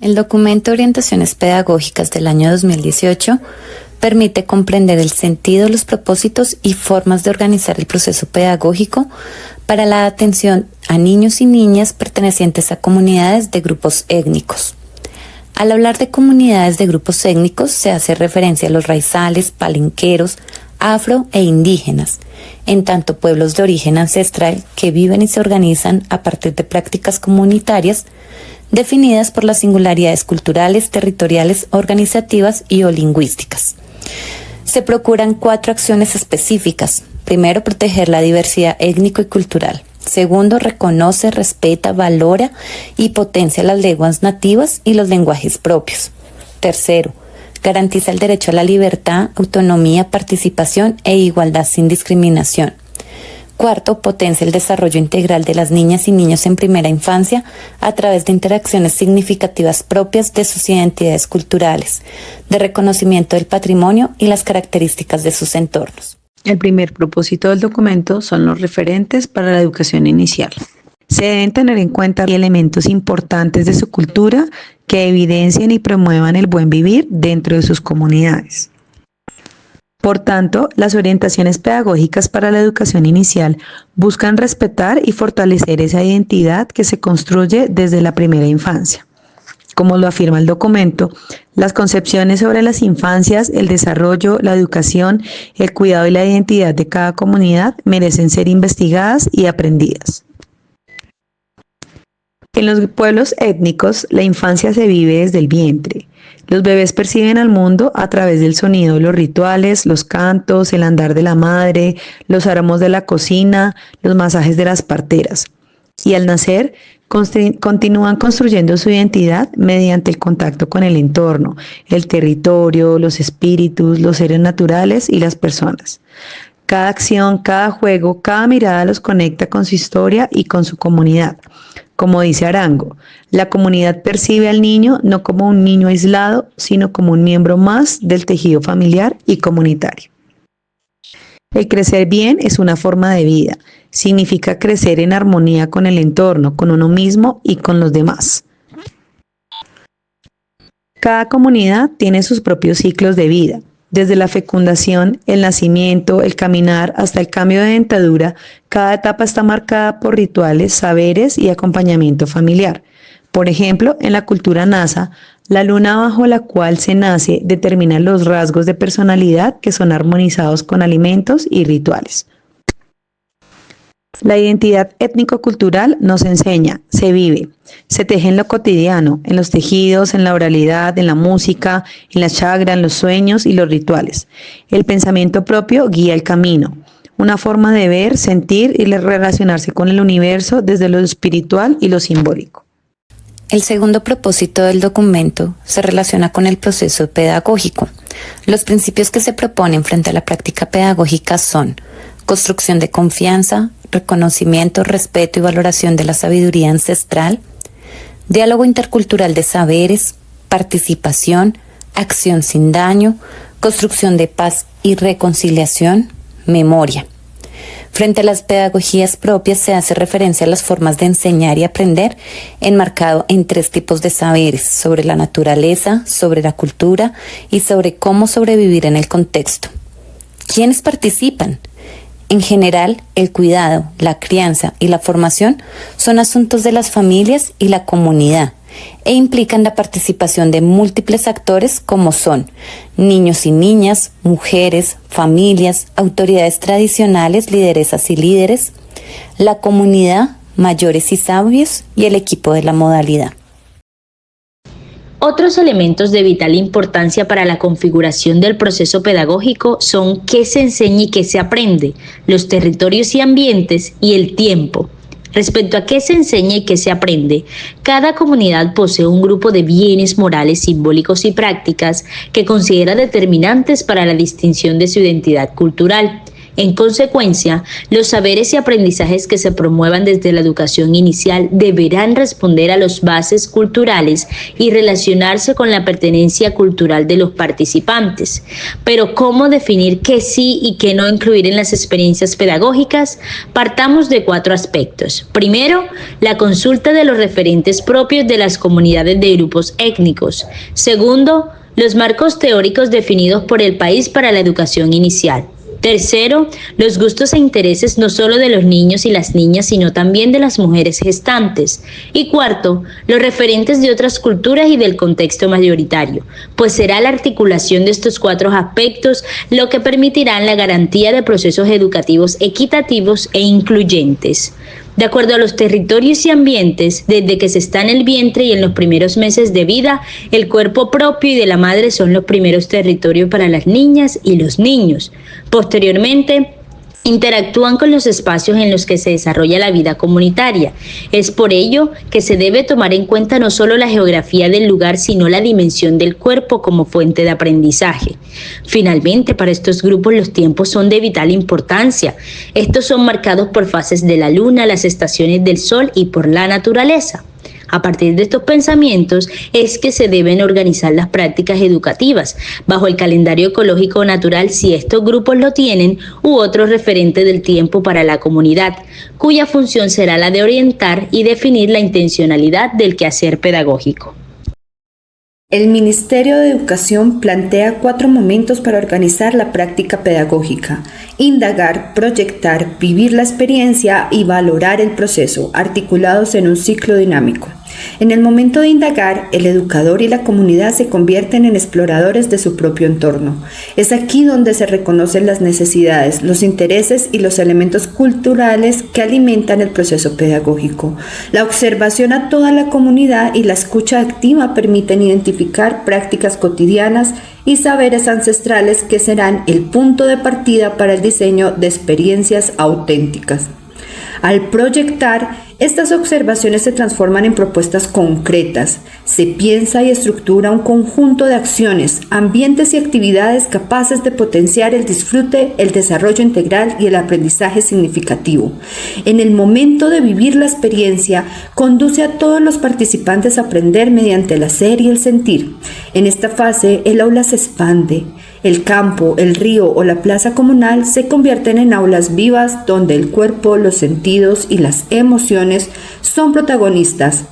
El documento Orientaciones Pedagógicas del año 2018 permite comprender el sentido, los propósitos y formas de organizar el proceso pedagógico para la atención a niños y niñas pertenecientes a comunidades de grupos étnicos. Al hablar de comunidades de grupos étnicos se hace referencia a los raizales, palenqueros, afro e indígenas, en tanto pueblos de origen ancestral que viven y se organizan a partir de prácticas comunitarias definidas por las singularidades culturales, territoriales, organizativas y o lingüísticas. Se procuran 4 acciones específicas. Primero, proteger la diversidad étnico y cultural. Segundo, reconoce, respeta, valora y potencia las lenguas nativas y los lenguajes propios. Tercero, garantiza el derecho a la libertad, autonomía, participación e igualdad sin discriminación. Cuarto, potencia el desarrollo integral de las niñas y niños en primera infancia a través de interacciones significativas propias de sus identidades culturales, de reconocimiento del patrimonio y las características de sus entornos. El primer propósito del documento son los referentes para la educación inicial. Se deben tener en cuenta elementos importantes de su cultura que evidencien y promuevan el buen vivir dentro de sus comunidades. Por tanto, las orientaciones pedagógicas para la educación inicial buscan respetar y fortalecer esa identidad que se construye desde la primera infancia. Como lo afirma el documento, las concepciones sobre las infancias, el desarrollo, la educación, el cuidado y la identidad de cada comunidad merecen ser investigadas y aprendidas. En los pueblos étnicos, la infancia se vive desde el vientre. Los bebés perciben al mundo a través del sonido de los rituales, los cantos, el andar de la madre, los aromas de la cocina, los masajes de las parteras. Y al nacer, continúan construyendo su identidad mediante el contacto con el entorno, el territorio, los espíritus, los seres naturales y las personas. Cada acción, cada juego, cada mirada los conecta con su historia y con su comunidad. Como dice Arango, la comunidad percibe al niño no como un niño aislado, sino como un miembro más del tejido familiar y comunitario. El crecer bien es una forma de vida. Significa crecer en armonía con el entorno, con uno mismo y con los demás. Cada comunidad tiene sus propios ciclos de vida. Desde la fecundación, el nacimiento, el caminar, hasta el cambio de dentadura, cada etapa está marcada por rituales, saberes y acompañamiento familiar. Por ejemplo, en la cultura nasa, la luna bajo la cual se nace determina los rasgos de personalidad que son armonizados con alimentos y rituales. La identidad étnico-cultural nos enseña, se vive, se teje en lo cotidiano, en los tejidos, en la oralidad, en la música, en la chagra, en los sueños y los rituales. El pensamiento propio guía el camino, una forma de ver, sentir y relacionarse con el universo desde lo espiritual y lo simbólico. El segundo propósito del documento se relaciona con el proceso pedagógico. Los principios que se proponen frente a la práctica pedagógica son construcción de confianza, reconocimiento, respeto y valoración de la sabiduría ancestral, diálogo intercultural de saberes, participación, acción sin daño, construcción de paz y reconciliación, memoria. Frente a las pedagogías propias se hace referencia a las formas de enseñar y aprender enmarcado en 3 tipos de saberes: sobre la naturaleza, sobre la cultura y sobre cómo sobrevivir en el contexto. ¿Quiénes participan? En general, el cuidado, la crianza y la formación son asuntos de las familias y la comunidad e implican la participación de múltiples actores como son niños y niñas, mujeres, familias, autoridades tradicionales, lideresas y líderes, la comunidad, mayores y sabios y el equipo de la modalidad. Otros elementos de vital importancia para la configuración del proceso pedagógico son qué se enseña y qué se aprende, los territorios y ambientes y el tiempo. Respecto a qué se enseña y qué se aprende, cada comunidad posee un grupo de bienes morales, simbólicos y prácticas que considera determinantes para la distinción de su identidad cultural. En consecuencia, los saberes y aprendizajes que se promuevan desde la educación inicial deberán responder a las bases culturales y relacionarse con la pertenencia cultural de los participantes. Pero, ¿cómo definir qué sí y qué no incluir en las experiencias pedagógicas? Partamos de 4 aspectos. Primero, la consulta de los referentes propios de las comunidades de grupos étnicos. Segundo, los marcos teóricos definidos por el país para la educación inicial. Tercero, los gustos e intereses no solo de los niños y las niñas, sino también de las mujeres gestantes. Y cuarto, los referentes de otras culturas y del contexto mayoritario, pues será la articulación de estos 4 aspectos lo que permitirá la garantía de procesos educativos equitativos e incluyentes. De acuerdo a los territorios y ambientes, desde que se está en el vientre y en los primeros meses de vida, el cuerpo propio y de la madre son los primeros territorios para las niñas y los niños. Posteriormente, interactúan con los espacios en los que se desarrolla la vida comunitaria. Es por ello que se debe tomar en cuenta no solo la geografía del lugar, sino la dimensión del cuerpo como fuente de aprendizaje. Finalmente, para estos grupos los tiempos son de vital importancia. Estos son marcados por fases de la luna, las estaciones del sol y por la naturaleza. A partir de estos pensamientos es que se deben organizar las prácticas educativas bajo el calendario ecológico natural si estos grupos lo tienen u otro referente del tiempo para la comunidad, cuya función será la de orientar y definir la intencionalidad del quehacer pedagógico. El Ministerio de Educación plantea 4 momentos para organizar la práctica pedagógica: indagar, proyectar, vivir la experiencia y valorar el proceso, articulados en un ciclo dinámico. En el momento de indagar, el educador y la comunidad se convierten en exploradores de su propio entorno. Es aquí donde se reconocen las necesidades, los intereses y los elementos culturales que alimentan el proceso pedagógico. La observación a toda la comunidad y la escucha activa permiten identificar prácticas cotidianas y saberes ancestrales que serán el punto de partida para el diseño de experiencias auténticas. Al proyectar, estas observaciones se transforman en propuestas concretas. Se piensa y estructura un conjunto de acciones, ambientes y actividades capaces de potenciar el disfrute, el desarrollo integral y el aprendizaje significativo. En el momento de vivir la experiencia, conduce a todos los participantes a aprender mediante el hacer y el sentir. En esta fase, el aula se expande. El campo, el río o la plaza comunal se convierten en aulas vivas donde el cuerpo, los sentidos y las emociones son protagonistas.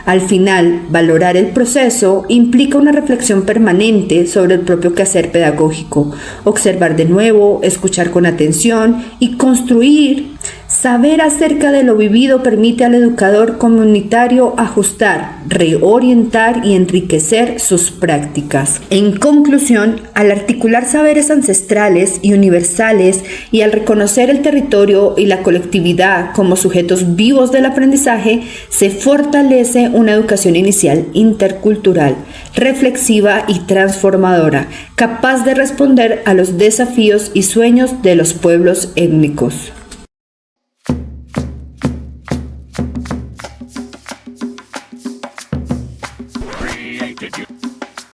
Al final, valorar el proceso implica una reflexión permanente sobre el propio quehacer pedagógico, observar de nuevo, escuchar con atención y construir. Saber acerca de lo vivido permite al educador comunitario ajustar, reorientar y enriquecer sus prácticas. En conclusión, al articular saberes ancestrales y universales y al reconocer el territorio y la colectividad como sujetos vivos del aprendizaje, se fortalece una educación inicial intercultural, reflexiva y transformadora, capaz de responder a los desafíos y sueños de los pueblos étnicos.